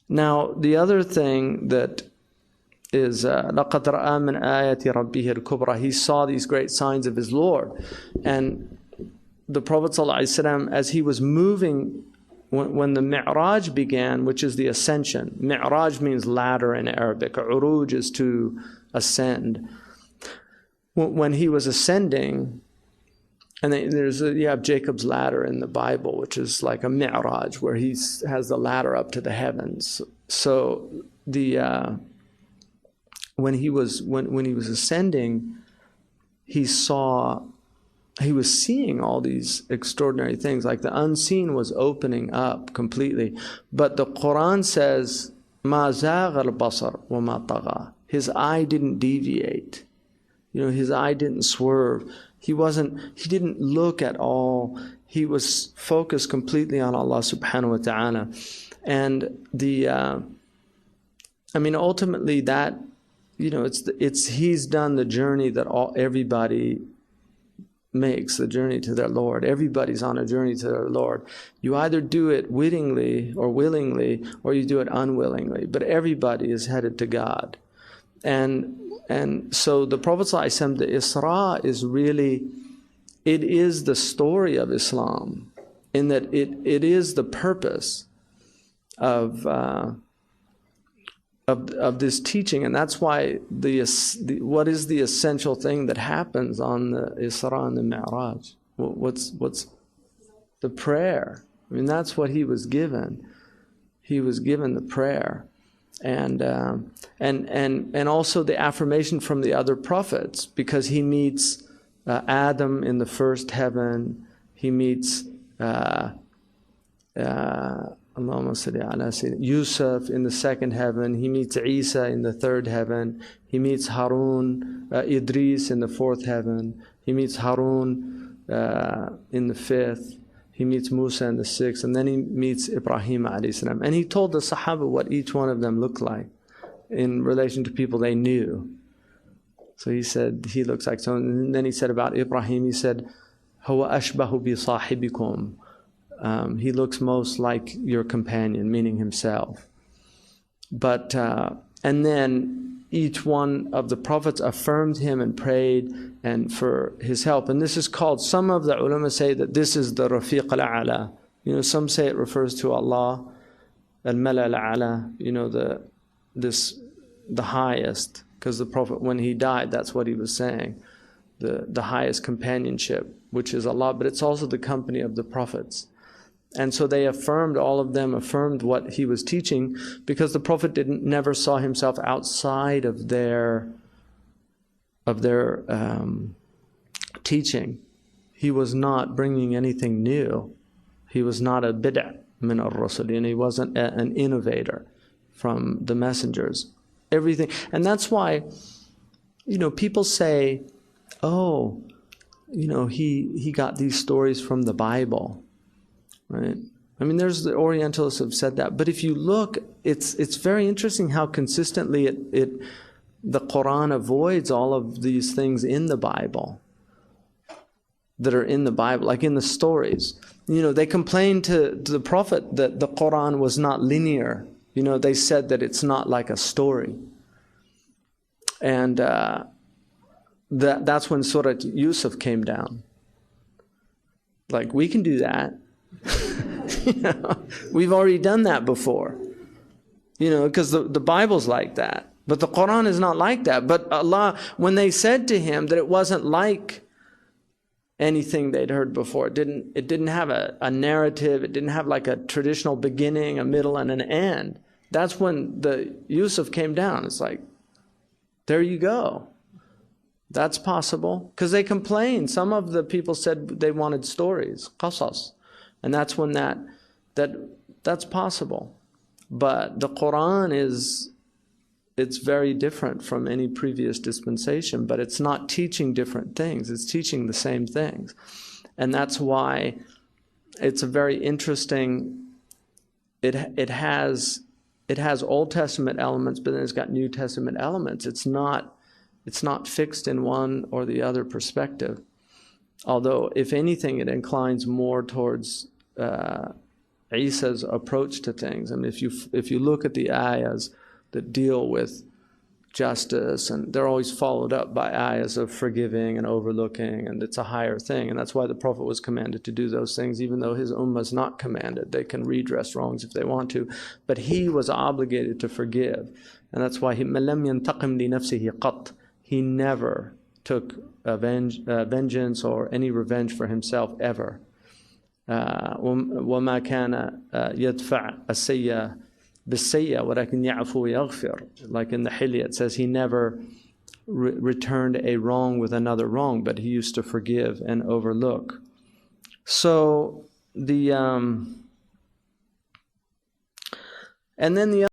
Now, the other thing that is لَقَدْ رَأَى مِنْ آيَةِ رَبِّهِ الْكُبْرَى. He saw these great signs of his Lord. And the Prophet ﷺ, as he was moving, when the Mi'raj began, which is the ascension. Mi'raj means ladder in Arabic. Uruj is to ascend. When he was ascending, and you have Jacob's ladder in the Bible, which is like a Mi'raj, where he has the ladder up to the heavens. So when he was ascending, he was seeing all these extraordinary things, like the unseen was opening up completely. But the Quran says, "Ma zagha al-basar wa ma tagha." His eye didn't deviate. His eye didn't swerve. He didn't look at all. He was focused completely on Allah subhanahu wa ta'ala. And ultimately that, he's done the journey that everybody makes, the journey to their Lord. Everybody's on a journey to their Lord. You either do it wittingly or willingly, or you do it unwillingly. But everybody is headed to God. And so the Prophet ﷺ, the Isra is really, it is the story of Islam, in that it is the purpose of this teaching. And that's why what is the essential thing that happens on the Isra and the Mi'raj? What's the prayer? That's what he was given. He was given the prayer. And also the affirmation from the other prophets, because he meets Adam in the first heaven. He meets Yusuf in the second heaven. He meets Isa in the third heaven. He meets Harun, Idris in the fourth heaven. He meets Harun in the fifth. He meets Musa in the sixth, and then he meets Ibrahim alayhi salam. And he told the Sahaba what each one of them looked like in relation to people they knew. So he said, he looks like so. And then he said about Ibrahim, he said, "Huwa ashbahu bi sahibikum." He looks most like your companion, meaning himself. But and then each one of the prophets affirmed him and prayed and for his help. And this is called, some of the ulama say that this is the Rafiq al-A'la. Some say it refers to Allah, al-Mala al-A'la, the highest, because the Prophet, when he died, that's what he was saying, the highest companionship, which is Allah, but it's also the company of the prophets. And so they affirmed, all of them affirmed what he was teaching, because the Prophet never saw himself outside of their teaching. He was not bringing anything new. He was not a bid'ah min ar-rusul, and he wasn't an innovator from the messengers. Everything, and that's why, people say, "Oh, he got these stories from the Bible." Right? There's the Orientalists have said that, but if you look, it's very interesting how consistently the Quran avoids all of these things in the Bible that are in the Bible, like in the stories. They complained to the Prophet that the Quran was not linear. They said that it's not like a story, and that's when Surah Yusuf came down. Like, we can do that. We've already done that before, because the Bible's like that, but the Quran is not like that. But Allah, when they said to him that it wasn't like anything they'd heard before, it didn't have a narrative, it didn't have like a traditional beginning, a middle, and an end. That's when the Yusuf came down. It's like, there you go. That's possible, because they complained. Some of the people said they wanted stories, qasas. And that's when that's possible. But the Quran it's very different from any previous dispensation, but it's not teaching different things. It's teaching the same things. And that's why it's a very interesting, it has Old Testament elements, but then it's got New Testament elements. It's not fixed in one or the other perspective. Although, if anything, it inclines more towards Isa's approach to things. I mean, if you look at the ayahs that deal with justice, and they're always followed up by ayahs of forgiving and overlooking, and it's a higher thing, and that's why the Prophet was commanded to do those things, even though his ummah is not commanded. They can redress wrongs if they want to, but he was obligated to forgive, and that's why مَلَمْ يَنْتَقِمْ لِنَفْسِهِ قَطْ. He never took vengeance or any revenge for himself ever. وَمَا كَانَ يَدْفَعْ السَّيَّةَ بالسيئة ولكن يعفو ويغفر. Like in the Hilya, it says he never returned a wrong with another wrong, but he used to forgive and overlook. So the and then the